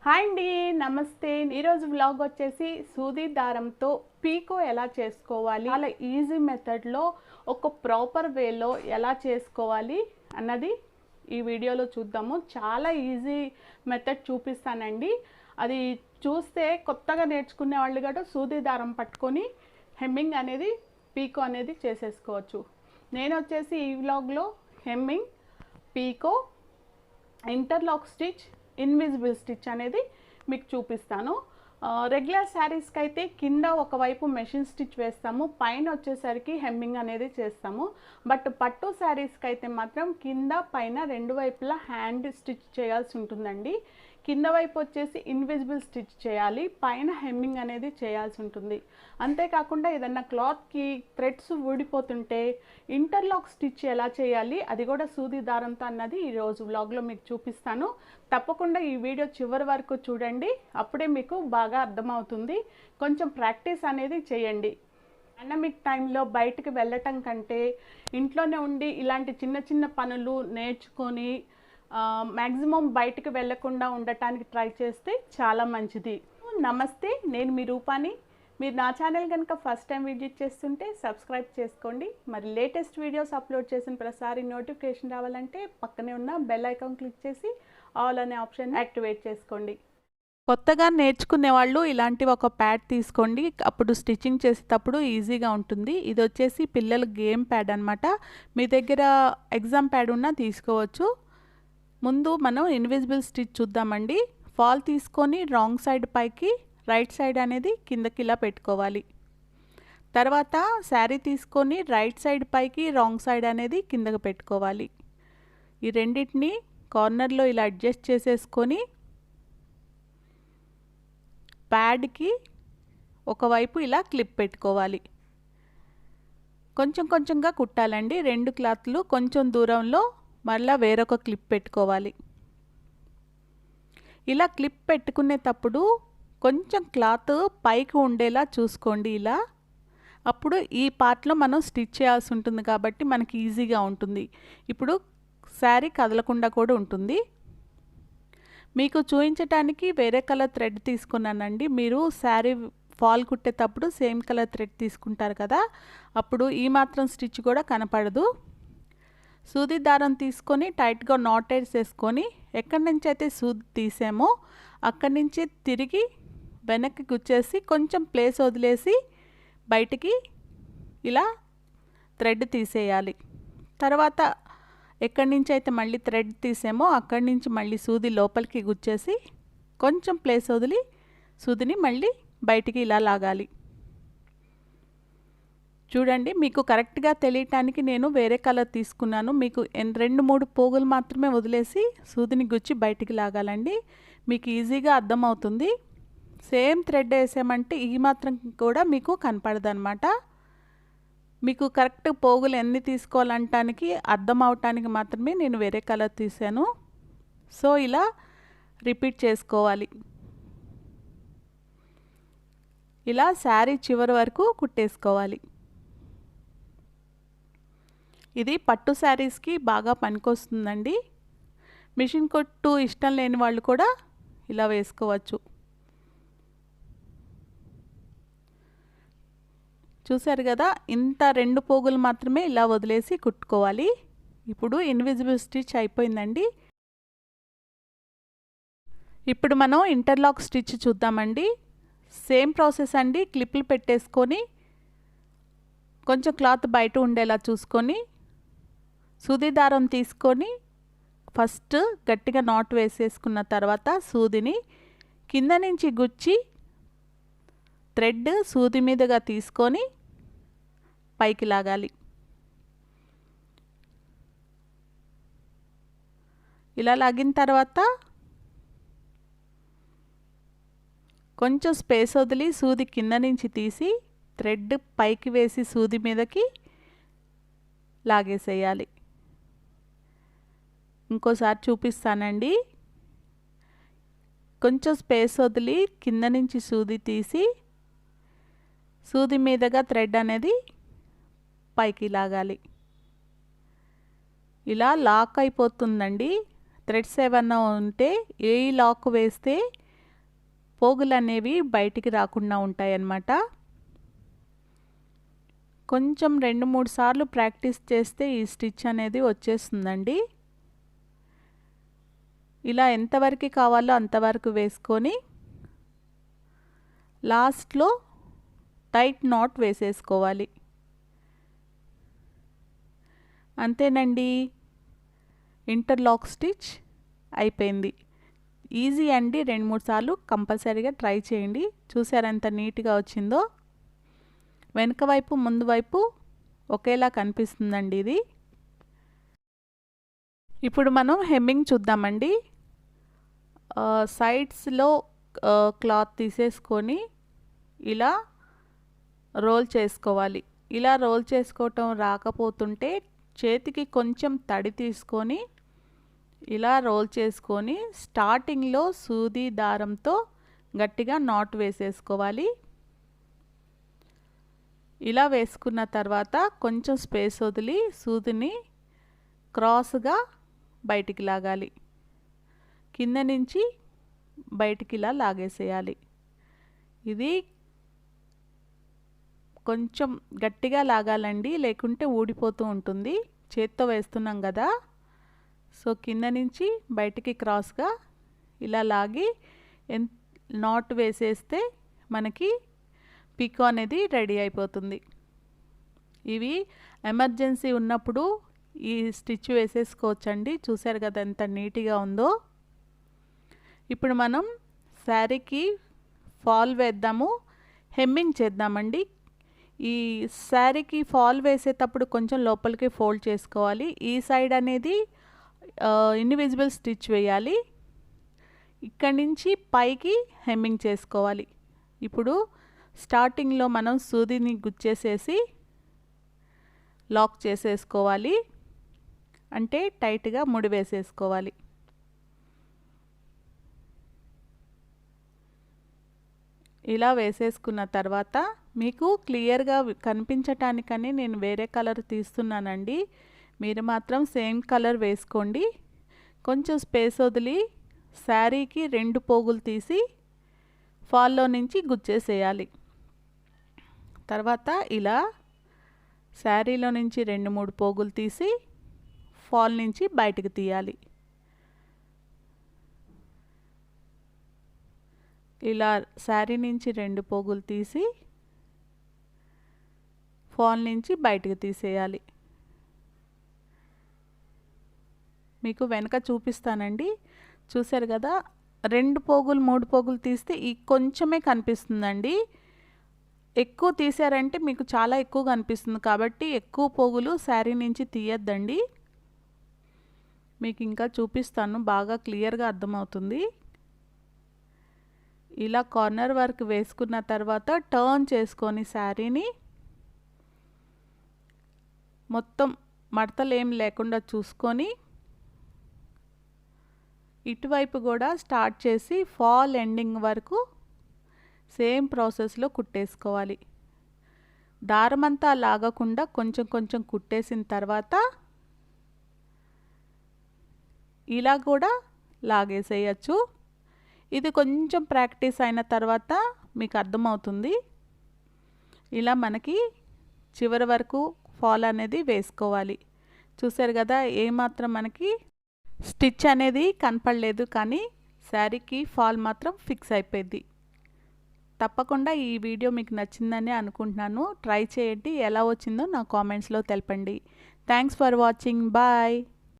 Hi అండి, నమస్తే. ఈరోజు వ్లాగ్ వచ్చేసి సూది దారంతో పీకో ఎలా చేసుకోవాలి, చాలా ఈజీ మెథడ్లో ఒక ప్రాపర్ వేలో ఎలా చేసుకోవాలి అన్నది ఈ వీడియోలో చూద్దాము. చాలా ఈజీ మెథడ్ చూపిస్తానండి. అది చూస్తే కొత్తగా నేర్చుకునే వాళ్ళు కూడా సూది దారం పట్టుకొని హెమ్మింగ్ అనేది పీకో అనేది చేసేసుకోవచ్చు. నేను వచ్చేసి ఈ వ్లాగ్లో hemming, picot, interlock stitch, invisible stitch అనేది మీకు చూపిస్తాను. రెగ్యులర్ శారీస్కి అయితే కింద ఒకవైపు మెషిన్ స్టిచ్ వేస్తాము, పైన వచ్చేసరికి హెమ్మింగ్ అనేది చేస్తాము. బట్ పట్టు శారీస్కి అయితే మాత్రం కింద పైన రెండు వైపులా హ్యాండ్ స్టిచ్ చేయాల్సి ఉంటుందండి. కింద వైపు వచ్చేసి ఇన్విజిబుల్ స్టిచ్ చేయాలి, పైన హెమ్మింగ్ అనేది చేయాల్సి ఉంటుంది. అంతేకాకుండా ఏదన్నా క్లాత్కి థ్రెడ్స్ ఊడిపోతుంటే ఇంటర్లాక్ స్టిచ్ ఎలా చేయాలి, అది కూడా సూది దారంతో అన్నది ఈరోజు వ్లాగ్లో మీకు చూపిస్తాను. తప్పకుండా ఈ వీడియో చివరి వరకు చూడండి, అప్పుడే మీకు బాగా అర్థమవుతుంది. కొంచెం ప్రాక్టీస్ అనేది చేయండి. పాండమిక్ టైంలో బయటికి వెళ్ళటం కంటే ఇంట్లోనే ఉండి ఇలాంటి చిన్న చిన్న పనులు నేర్చుకొని మ్యాక్సిమం బయటికి వెళ్ళకుండా ఉండటానికి ట్రై చేస్తే చాలా మంచిది. నమస్తే, నేను మీ రూపాని. మీరు నా ఛానల్ కనుక ఫస్ట్ టైం విజిట్ చేస్తుంటే సబ్స్క్రైబ్ చేసుకోండి. మరి లేటెస్ట్ వీడియోస్ అప్లోడ్ చేసిన ప్రతిసారి నోటిఫికేషన్ రావాలంటే పక్కనే ఉన్న బెల్ ఐకాన్ క్లిక్ చేసి ఆల్ అనే ఆప్షన్ యాక్టివేట్ చేసుకోండి. కొత్తగా నేర్చుకునే వాళ్ళు ఇలాంటి ఒక ప్యాడ్ తీసుకోండి, అప్పుడు స్టిచ్చింగ్ చేసేటప్పుడు ఈజీగా ఉంటుంది. ఇది వచ్చేసి పిల్లల గేమ్ ప్యాడ్ అనమాట. మీ దగ్గర ఎగ్జామ్ ప్యాడ్ ఉన్నా తీసుకోవచ్చు. ముందు మనం ఇన్విజిబుల్ స్టిచ్ చూద్దామండి. ఫాల్ తీసుకొని రాంగ్ సైడ్ పైకి, రైట్ సైడ్ అనేది కిందకి ఇలా పెట్టుకోవాలి. తర్వాత శారీ తీసుకొని రైట్ సైడ్ పైకి, రాంగ్ సైడ్ అనేది కిందకి పెట్టుకోవాలి. ఈ రెండింటిని కార్నర్లో ఇలా అడ్జస్ట్ చేసేసుకొని ప్యాడ్కి ఒకవైపు ఇలా క్లిప్ పెట్టుకోవాలి. కొంచెం కొంచెంగా కుట్టాలండి. రెండు క్లాత్లు కొంచెం దూరంలో మళ్ళీ వేరొక క్లిప్ పెట్టుకోవాలి. ఇలా క్లిప్ పెట్టుకునేటప్పుడు కొంచెం క్లాత్ పైకి ఉండేలా చూసుకోండి ఇలా. అప్పుడు ఈ పార్ట్లో మనం స్టిచ్ చేయాల్సి ఉంటుంది కాబట్టి మనకి ఈజీగా ఉంటుంది. ఇప్పుడు శారీ కదలకుండా కూడా ఉంటుంది. మీకు చూపించడానికి వేరే కలర్ థ్రెడ్ తీసుకున్నానండి. మీరు శారీ ఫాల్ కుట్టేటప్పుడు సేమ్ కలర్ థ్రెడ్ తీసుకుంటారు కదా, అప్పుడు ఈ మాత్రం స్టిచ్ కూడా కనపడదు. సూది దారం తీసుకొని టైట్గా నాట్ వేసేసుకొని ఎక్కడి నుంచి అయితే సూది తీసామో అక్కడి నుంచి తిరిగి వెనక్కి గుచ్చేసి కొంచెం ప్లేస్ వదిలేసి బయటికి ఇలా థ్రెడ్ తీసేయాలి. తర్వాత ఎక్కడి నుంచి అయితే మళ్ళీ థ్రెడ్ తీసామో అక్కడి నుంచి మళ్ళీ సూది లోపలికి గుచ్చేసి కొంచెం ప్లేస్ వదిలి సూదిని మళ్ళీ బయటికి ఇలా లాగాలి. చూడండి, మీకు కరెక్ట్గా తెలియటానికి నేను వేరే కలర్ తీసుకున్నాను. మీకు 2-3 పోగులు మాత్రమే వదిలేసి సూదిని గుచ్చి బయటికి లాగాలండి. మీకు ఈజీగా అర్థమవుతుంది. సేమ్ థ్రెడ్ వేసామంటే ఈ మాత్రం కూడా మీకు కనపడదన్నమాట. మీకు కరెక్ట్ పోగులు ఎన్ని తీసుకోవాలంటానికి అర్థం అవటానికి మాత్రమే నేను వేరే కలర్ తీసాను. సో ఇలా రిపీట్ చేసుకోవాలి. ఇలా శారీ చివరి వరకు కుట్టేసుకోవాలి. ఇది పట్టు శారీస్కి బాగా పనికొస్తుందండి. మిషన్ కుట్టు ఇష్టం లేని వాళ్ళు కూడా ఇలా వేసుకోవచ్చు. చూసారు కదా, ఇంత 2 పోగులు మాత్రమే ఇలా వదిలేసి కుట్టుకోవాలి. ఇప్పుడు ఇన్విజిబుల్ స్టిచ్ అయిపోయిందండి. ఇప్పుడు మనం ఇంటర్లాక్ స్టిచ్ చూద్దామండి. సేమ్ ప్రాసెస్ అండి. క్లిప్లు పెట్టేసుకొని కొంచెం క్లాత్ బయట ఉండేలా చూసుకొని సూది దారం తీసుకొని ఫస్ట్ గట్టిగా నాట్ వేసేసుకున్న తర్వాత సూదిని కింద నుంచి గుచ్చి థ్రెడ్ సూది మీదుగా తీసుకొని పైకి లాగాలి. ఇలా లాగిన తర్వాత కొంచెం స్పేస్ వదిలి సూది కింద నుంచి తీసి థ్రెడ్ పైకి వేసి సూది మీదకి లాగేసేయాలి. ఇంకోసారి చూపిస్తానండి. కొంచెం స్పేస్ వదిలి కింద నుంచి సూది తీసి సూది మీదగా థ్రెడ్ అనేది పైకి లాగాలి. ఇలా లాక్ అయిపోతుందండి. థ్రెడ్స్ ఏమన్నా ఉంటే ఏ లాక్ వేస్తే పోగులు అనేవి బయటికి రాకుండా ఉంటాయన్నమాట. కొంచెం 2-3 సార్లు ప్రాక్టీస్ చేస్తే ఈ స్టిచ్ అనేది వచ్చేస్తుందండి. ఇలా ఎంతవరకు కావాలో అంతవరకు వేసుకొని లాస్ట్లో టైట్ నాట్ వేసేసుకోవాలి. అంతేనండి, ఇంటర్లాక్ స్టిచ్ అయిపోయింది. ఈజీ అండి, 2-3 సార్లు కంపల్సరీగా ట్రై చేయండి. చూసారా ఎంత నీట్గా వచ్చిందో. వెనక వైపు ముందు వైపు ఒకేలా కనిపిస్తుందండి ఇది. ఇప్పుడు మనం హెమ్మింగ్ చూద్దామండి. సైడ్స్లో క్లాత్ తీసేసుకొని ఇలా రోల్ చేసుకోవాలి. ఇలా రోల్ చేసుకోవటం రాకపోతుంటే చేతికి కొంచెం తడి తీసుకొని ఇలా రోల్ చేసుకొని స్టార్టింగ్లో సూది దారంతో గట్టిగా నాట్ వేసేసుకోవాలి. ఇలా వేసుకున్న తర్వాత కొంచెం స్పేస్ వదిలి సూదిని క్రాస్గా బయటికి లాగాలి. కింద నుంచి బయటికి ఇలా లాగేసేయాలి. ఇది కొంచెం గట్టిగా లాగాలండి, లేకుంటే ఊడిపోతూ ఉంటుంది. చేత్తో వేస్తున్నాం కదా, సో కింద నుంచి బయటికి క్రాస్గా ఇలా లాగి నాట్ వేసేస్తే మనకి పీకో అనేది రెడీ అయిపోతుంది. ఇవి ఎమర్జెన్సీ ఉన్నప్పుడు ఈ స్టిచ్ వేసేసుకోవచ్చండి. చూసారు కదా ఎంత నీట్గా ఉందో. ఇప్పుడు మనం శారీకి ఫాల్ వేద్దాము, హెమ్మింగ్ చేద్దామండి. ఈ శారీకి ఫాల్ వేసేటప్పుడు కొంచెం లోపలికి ఫోల్డ్ చేసుకోవాలి. ఈ సైడ్ అనేది ఇన్విజిబుల్ స్టిచ్ వేయాలి. ఇక్కడి నుంచి పైకి హెమ్మింగ్ చేసుకోవాలి. ఇప్పుడు స్టార్టింగ్లో మనం సూదిని గుచ్చేసేసి లాక్ చేసేసుకోవాలి, అంటే టైట్గా ముడి వేసేసుకోవాలి. ఇలా వేసేసుకున్న తర్వాత మీకు క్లియర్గా కనిపించటానికని నేను వేరే కలర్ తీస్తున్నానండి. మీరు మాత్రం సేమ్ కలర్ వేసుకోండి. కొంచెం స్పేస్ వదిలి శారీకి 2 పోగులు తీసి ఫాల్లో నుంచి గుచ్చేసేయాలి. తర్వాత ఇలా శారీలో నుంచి 2-3 పోగులు తీసి ఫాల్ నుంచి బయటకు తీయాలి. ఇలా శారీ నుంచి 2 పోగులు తీసి ఫాల్ నుంచి బయటకు తీసేయాలి. మీకు వెనక చూపిస్తానండి. చూసారు కదా, 2 పోగులు 3 పోగులు తీస్తే ఈ కొంచెమే కనిపిస్తుందండి. ఎక్కువ తీసారంటే మీకు చాలా ఎక్కువ కనిపిస్తుంది, కాబట్టి ఎక్కువ పోగులు శారీ నుంచి తీయద్దండి. మీకు ఇంకా చూపిస్తాను, బాగా క్లియర్గా అర్థమవుతుంది. ఇలా కార్నర్ వర్క్ వేసుకున్న తర్వాత టర్న్ చేసుకొని శారీని మొత్తం మడతలు ఏం లేకుండా చూసుకొని ఇటువైపు కూడా స్టార్ట్ చేసి ఫాల్ ఎండింగ్ వరకు సేమ్ ప్రాసెస్లో కుట్టేసుకోవాలి. దారమంతా లాగకుండా కొంచెం కొంచెం కుట్టేసిన తర్వాత ఇలా కూడా లాగేసేయచ్చు. ఇది కొంచెం ప్రాక్టీస్ అయిన తర్వాత మీకు అర్థమవుతుంది. ఇలా మనకి చివరి వరకు ఫాల్ అనేది వేసుకోవాలి. చూసారు కదా, ఏమాత్రం మనకి స్టిచ్ అనేది కనపడలేదు, కానీ శారీకి ఫాల్ మాత్రం ఫిక్స్ అయిపోయింది. తప్పకుండా ఈ వీడియో మీకు నచ్చిందని అనుకుంటున్నాను. ట్రై చేయండి, ఎలా వచ్చిందో నా కామెంట్స్లో తెలపండి. Thanks for watching. బాయ్.